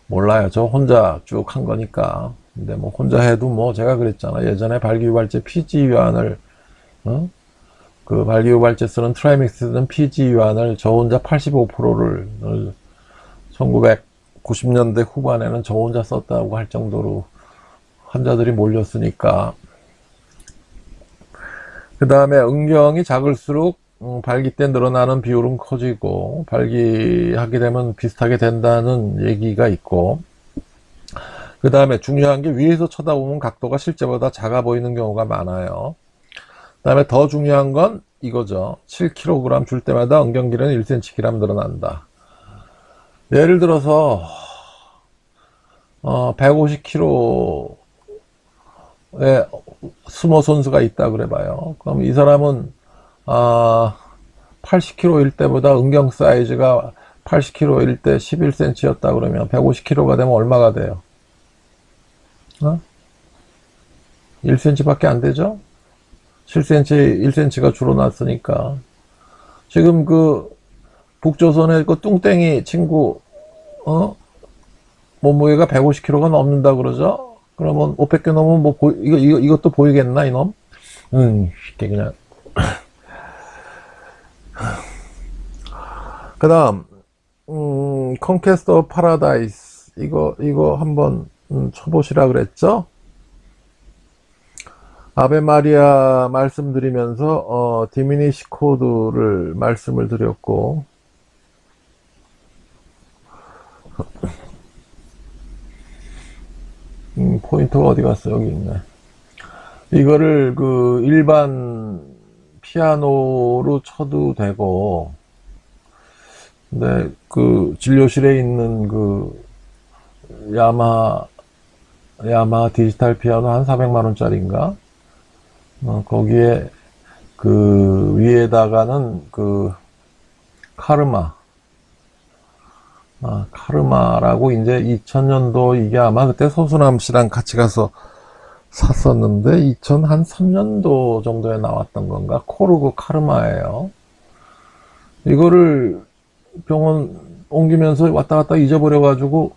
몰라요. 저 혼자 쭉 한 거니까. 근데 뭐 혼자 해도 뭐 제가 그랬잖아. 예전에 발기유발제 PG-유한을, 그 발기유발제 쓰는 트라이맥스든 PG-유한을 저 혼자 85%를 1990년대 후반에는 저 혼자 썼다고 할 정도로 환자들이 몰렸으니까. 그 다음에 음경이 작을수록 발기 때 늘어나는 비율은 커지고, 발기하게 되면 비슷하게 된다는 얘기가 있고, 그 다음에 중요한 게 위에서 쳐다보면 각도가 실제보다 작아 보이는 경우가 많아요. 그 다음에 더 중요한 건 이거죠. 7kg 줄 때마다 음경 길이는 1cm 늘어난다. 예를 들어서 150kg의 수모 선수가 있다 그래봐요. 그럼 이 사람은 80kg일 때보다 음경 사이즈가 80kg일 때 11cm였다 그러면 150kg가 되면 얼마가 돼요? 어? 1cm 밖에 안 되죠? 7cm, 1cm가 줄어났으니까. 지금 그 북조선의 그 뚱땡이 친구, 몸무게가 150kg가 넘는다 그러죠? 그러면 500개 넘으면 뭐, 이것도 보이겠나, 이놈? 쉽게 그냥. 그 다음, 컨퀘스트 오브 파라다이스. 이거 한번, 쳐보시라 그랬죠? 아베 마리아 말씀드리면서, 디미니시 코드를 말씀을 드렸고, 포인터가 어디 갔어? 여기 있네. 이거를 그 일반 피아노로 쳐도 되고, 근데 그 진료실에 있는 그 야마 디지털 피아노 한 400만원짜리인가? 거기에 그 위에다가는 그 카르마라고 이제 2000년도 이게 아마 그때 서수남 씨랑 같이 가서 샀었는데 2003년도 정도에 나왔던 건가? 코르그 카르마예요. 이거를 병원 옮기면서 왔다 갔다 잊어버려가지고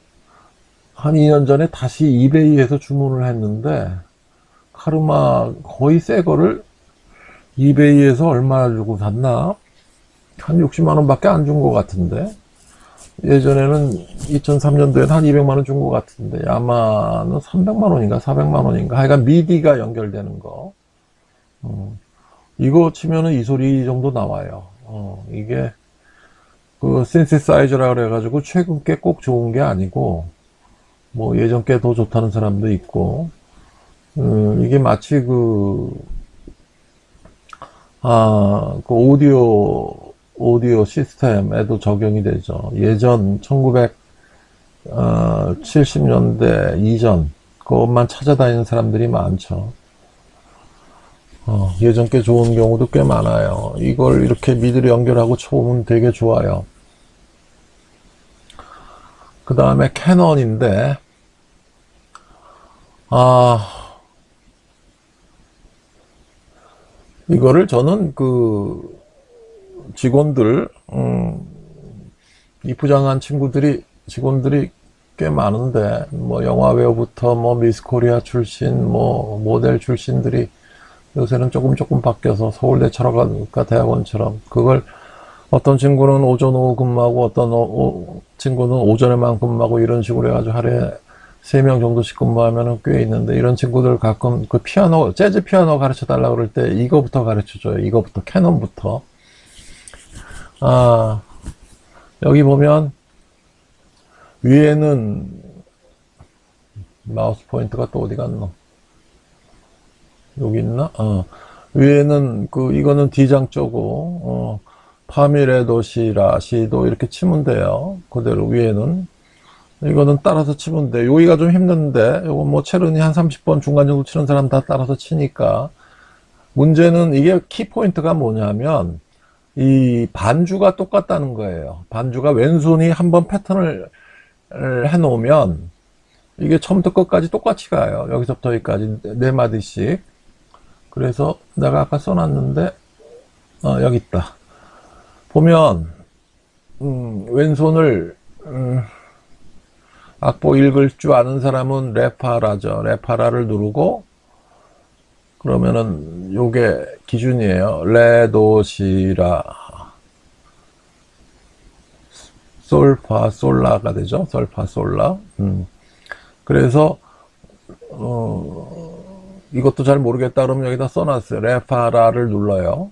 한 2년 전에 다시 이베이에서 주문을 했는데 카르마 거의 새 거를 이베이에서 얼마 주고 샀나? 한 60만원 밖에 안 준 것 같은데 예전에는 2003년도에 한 200만원 준 것 같은데 야마는 300만원인가 400만원인가 하여간 미디가 연결되는 거 이거 치면은 이 소리 정도 나와요. 이게 그 신세사이저라 그래가지고 최근 게 꼭 좋은 게 아니고 뭐 예전 게 더 좋다는 사람도 있고 이게 마치 그 오디오 시스템에도 적용이 되죠. 예전 1970년대 이전 그것만 찾아다니는 사람들이 많죠. 예전 게 좋은 경우도 꽤 많아요. 이걸 이렇게 미드로 연결하고 쳐보면 되게 좋아요. 그 다음에 캐논인데 이거를 저는 그 직원들 이쁘장한 직원들이 꽤 많은데 뭐 영화배우부터 뭐 미스코리아 출신 뭐 모델 출신들이 요새는 조금 바뀌어서 서울대 철학과 대학원처럼 그걸 어떤 친구는 오전 오후 근무하고 어떤 친구는 오전에만 근무하고 이런 식으로 해가지고 하루에 3명 정도씩 근무하면은 꽤 있는데 이런 친구들 가끔 그 피아노 재즈 피아노 가르쳐 달라고 그럴 때 이거부터 가르쳐 줘요. 이거부터 캐논부터. 여기 보면 위에는 마우스 포인트가 또 어디 갔노? 여기 있나? 위에는 이거는 D장조고 파미레도 시도 이렇게 치면 돼요. 그대로 위에는 이거는 따라서 치면 돼. 여기가 좀 힘든데 요거 뭐 체르니 한 30번 중간 정도 치는 사람 다 따라서 치니까 문제는 이게 키포인트가 뭐냐면 이 반주가 똑같다는 거예요. 반주가 왼손이 한번 패턴을 해놓으면 이게 처음부터 끝까지 똑같이 가요. 여기서부터 여기까지 4마디씩. 그래서 내가 아까 써놨는데 여기 있다. 보면 왼손을 악보 읽을 줄 아는 사람은 레파라죠. 레파라를 누르고 그러면은 요게 기준이에요. 레도시라 솔파 솔라가 되죠. 솔파 솔라. 그래서 이것도 잘 모르겠다 그러면 여기다 써놨어요. 레파라를 눌러요.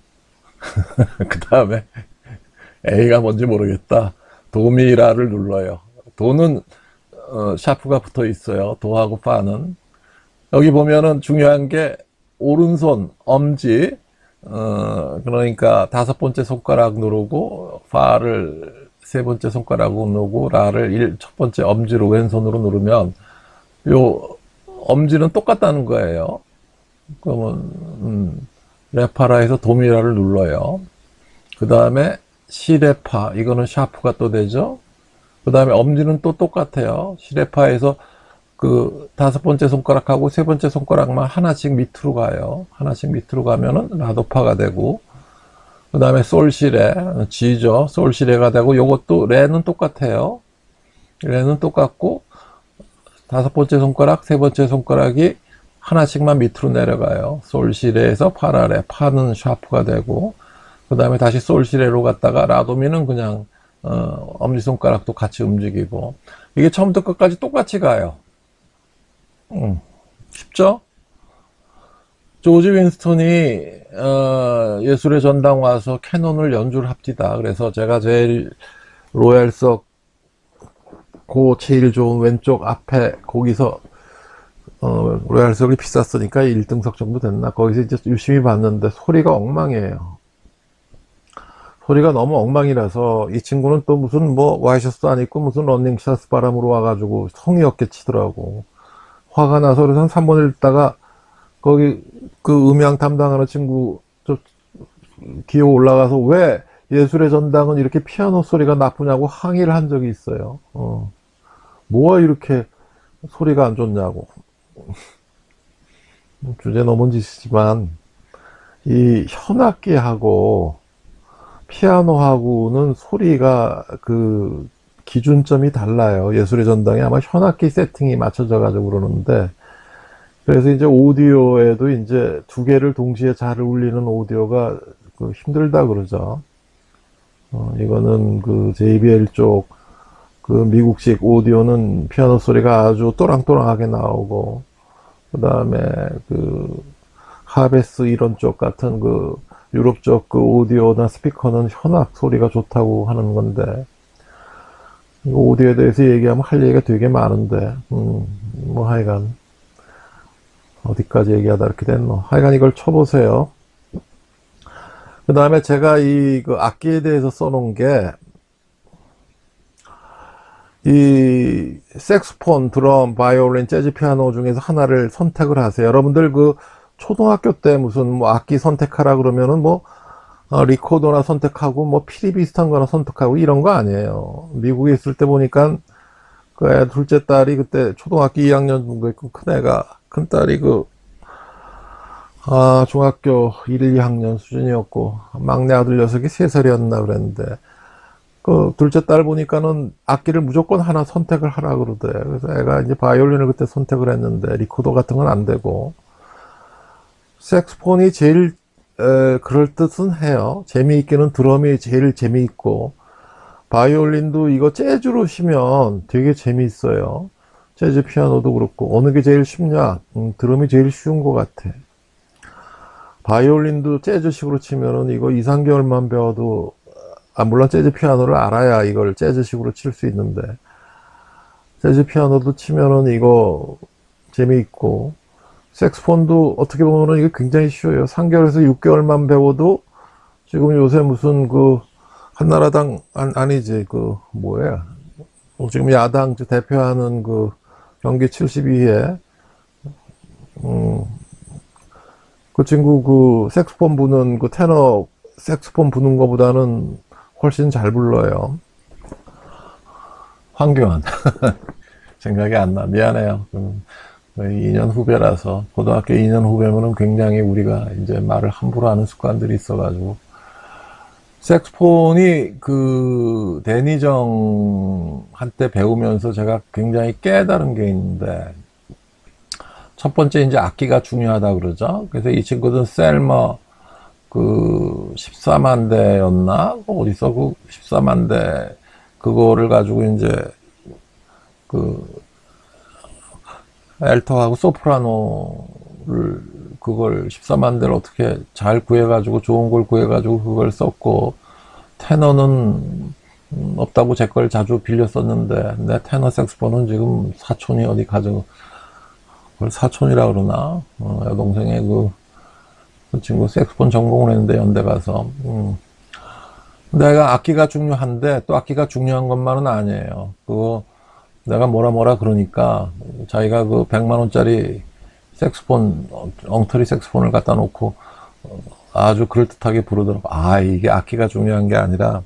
그 다음에 A가 뭔지 모르겠다. 도미라를 눌러요. 도는 샤프가 붙어 있어요. 도하고 파는. 여기 보면은 중요한 게 오른손 엄지 그러니까 5번째 손가락 누르고 파를 3번째 손가락으로 누르고 라를 첫 번째 엄지로 왼손으로 누르면 요 엄지는 똑같다는 거예요. 그러면 레파라에서 도미라를 눌러요. 그 다음에 시레파 이거는 샤프가 또 되죠. 그 다음에 엄지는 또 똑같아요. 시레파에서 그 다섯 번째 손가락하고 세 번째 손가락만 하나씩 밑으로 가요. 하나씩 밑으로 가면은 라도파가 되고, 그 다음에 솔시레, G죠. 솔시레가 되고, 요것도 레는 똑같아요. 레는 똑같고, 다섯 번째 손가락, 세 번째 손가락이 하나씩만 밑으로 내려가요. 솔시레에서 파라레, 파는 샤프가 되고, 그 다음에 다시 솔시레로 갔다가 라도미는 그냥 엄지손가락도 같이 움직이고, 이게 처음부터 끝까지 똑같이 가요. 쉽죠? 조지 윈스턴이 예술의 전당 와서 캐논을 연주를 합디다. 그래서 제가 제일 로얄석 그 제일 좋은 왼쪽 앞에 거기서 로얄석이 비쌌으니까 1등석 정도 됐나? 거기서 이제 유심히 봤는데 소리가 엉망이에요. 소리가 너무 엉망이라서 이 친구는 또 무슨 뭐 와이셔츠도 안 입고 무슨 러닝샷 바람으로 와가지고 성의 없게 치더라고. 화가 나서 그래서 한 3번을 읽다가 거기 그 음향 담당하는 친구 저 기어 올라가서 왜 예술의 전당은 이렇게 피아노 소리가 나쁘냐고 항의를 한 적이 있어요. 뭐가 이렇게 소리가 안 좋냐고. 주제 넘은 짓이지만 이 현악기하고 피아노하고는 소리가 그 기준점이 달라요. 예술의 전당에 아마 현악기 세팅이 맞춰져 가지고 그러는데, 그래서 이제 오디오에도 이제 두 개를 동시에 잘 울리는 오디오가 그 힘들다 그러죠. 이거는 그 JBL 쪽 그 미국식 오디오는 피아노 소리가 아주 또랑또랑하게 나오고, 그 다음에 그 하베스 이런 쪽 같은 그 유럽 쪽 그 오디오나 스피커는 현악 소리가 좋다고 하는 건데, 오디오에 대해서 얘기하면 할 얘기가 되게 많은데, 뭐 하여간 어디까지 얘기하다 이렇게 됐노. 하여간 이걸 쳐보세요. 그 다음에 제가 이 그 악기에 대해서 써놓은 게, 이 색소폰, 드럼, 바이올린, 재즈 피아노 중에서 하나를 선택을 하세요. 여러분들 그 초등학교 때 무슨 뭐 악기 선택하라 그러면은 뭐 리코더나 선택하고 뭐 피리 비슷한 거나 선택하고 이런 거 아니에요. 미국에 있을 때 보니까 그 둘째 딸이 그때 초등학교 2학년 정도 있고, 큰 딸이 중학교 1, 2학년 수준이었고, 막내 아들 녀석이 3살이었나 그랬는데, 그 둘째 딸 보니까는 악기를 무조건 하나 선택을 하라 그러대. 그래서 애가 이제 바이올린을 그때 선택을 했는데, 리코더 같은 건 안 되고, 색소폰이 제일 그럴 듯은 해요. 재미있기는 드럼이 제일 재미있고, 바이올린도 이거 재즈로 치면 되게 재미있어요. 재즈 피아노도 그렇고. 어느 게 제일 쉽냐? 드럼이 제일 쉬운 것 같아. 바이올린도 재즈식으로 치면은 이거 2, 3개월만 배워도, 물론 재즈 피아노를 알아야 이걸 재즈식으로 칠 수 있는데, 재즈 피아노도 치면은 이거 재미있고, 색소폰도 어떻게 보면은 이게 굉장히 쉬워요. 3개월에서 6개월만 배워도 지금 요새 무슨 그 한나라당 아니지 그 뭐야 지금 야당 대표하는 그 경기 72에 그 친구 그 색소폰 부는 그 테너 색소폰 부는 거보다는 훨씬 잘 불러요. 황교안 생각이 안 나. 미안해요. 2년 후배라서. 고등학교 2년 후배면은 굉장히 우리가 이제 말을 함부로 하는 습관들이 있어가지고. 색소폰이 그 데니정 한때 배우면서 제가 굉장히 깨달은 게 있는데, 첫 번째 이제 악기가 중요하다 그러죠. 그래서 이 친구는 셀머 그 14만 대였나? 어디서 그 14만 대 그거를 가지고 이제 그 엘터하고 소프라노를 그걸 14만 대를 어떻게 잘 구해가지고 좋은 걸 구해가지고 그걸 썼고, 테너는 없다고 제 걸 자주 빌려 썼는데 내 테너 색소폰은 지금 사촌이 어디 가지고 그걸 사촌이라 그러나 여동생의 그 친구 색소폰 전공을 했는데 연대 가서 내가 악기가 중요한데 또 악기가 중요한 것만은 아니에요. 그거 내가 뭐라 그러니까 자기가 그 100만 원짜리 색소폰 엉터리 색소폰을 갖다 놓고 아주 그럴듯하게 부르더라고. 이게 악기가 중요한 게 아니라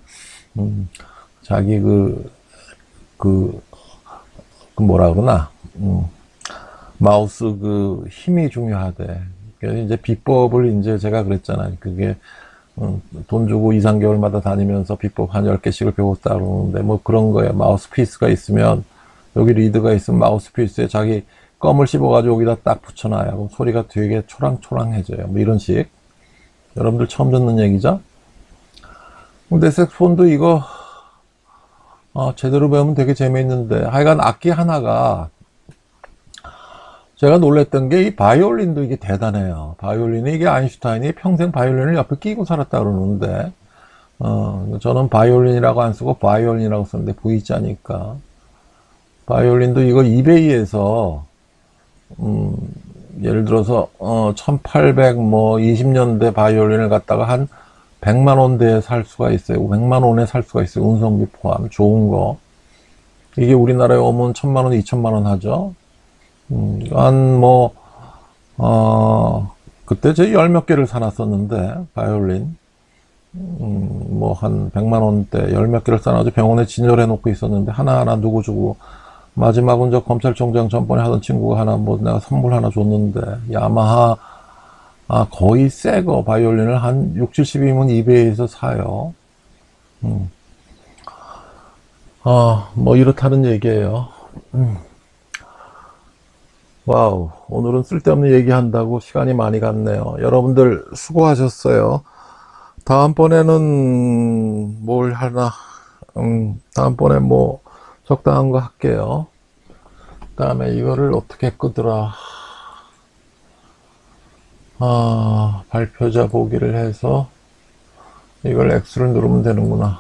자기 그 뭐라 그러나 마우스 그 힘이 중요하대. 그래서 이제 비법을 이제 제가 그랬잖아요. 그게 돈 주고 2, 3개월마다 다니면서 비법 한 10개씩을 배웠다 그러는데 뭐 그런 거예요. 마우스피스가 있으면 여기 리드가 있으면 마우스피스에 자기 껌을 씹어가지고 여기다 딱 붙여놔요. 그럼 소리가 되게 초랑초랑해져요. 뭐 이런 식. 여러분들 처음 듣는 얘기죠? 근데 색소폰도 이거 제대로 배우면 되게 재미있는데 하여간 악기 하나가 제가 놀랬던 게 이 바이올린도 이게 대단해요. 바이올린이 이게 아인슈타인이 평생 바이올린을 옆에 끼고 살았다 그러는데 저는 바이올린이라고 안 쓰고 바이올린이라고 쓰는데 V자니까 바이올린도 이거 이베이에서 예를 들어서 1820년대 바이올린을 갖다가 한 100만 원대에 살 수가 있어요. 100만 원에 살 수가 있어요. 운송비 포함 좋은 거. 이게 우리나라에 오면 1000만 원, 2000만 원 하죠. 그때 제 열 몇 개를 사놨었는데, 바이올린. 뭐, 한 100만 원대 열 몇 개를 사놔서 병원에 진열해 놓고 있었는데, 하나하나 누구 주고, 마지막은 저 검찰총장 전번에 하던 친구가 하나, 뭐, 내가 선물 하나 줬는데, 야마하, 거의 새 거, 바이올린을 한 6, 70이면 이베이에서 사요. 뭐, 이렇다는 얘기예요. 와우, 오늘은 쓸데없는 얘기한다고 시간이 많이 갔네요. 여러분들 수고하셨어요. 다음번에는 뭘 하나, 다음번에 뭐 적당한 거 할게요. 그다음에 이거를 어떻게 끄더라. 발표자 보기를 해서 이걸 X를 누르면 되는구나.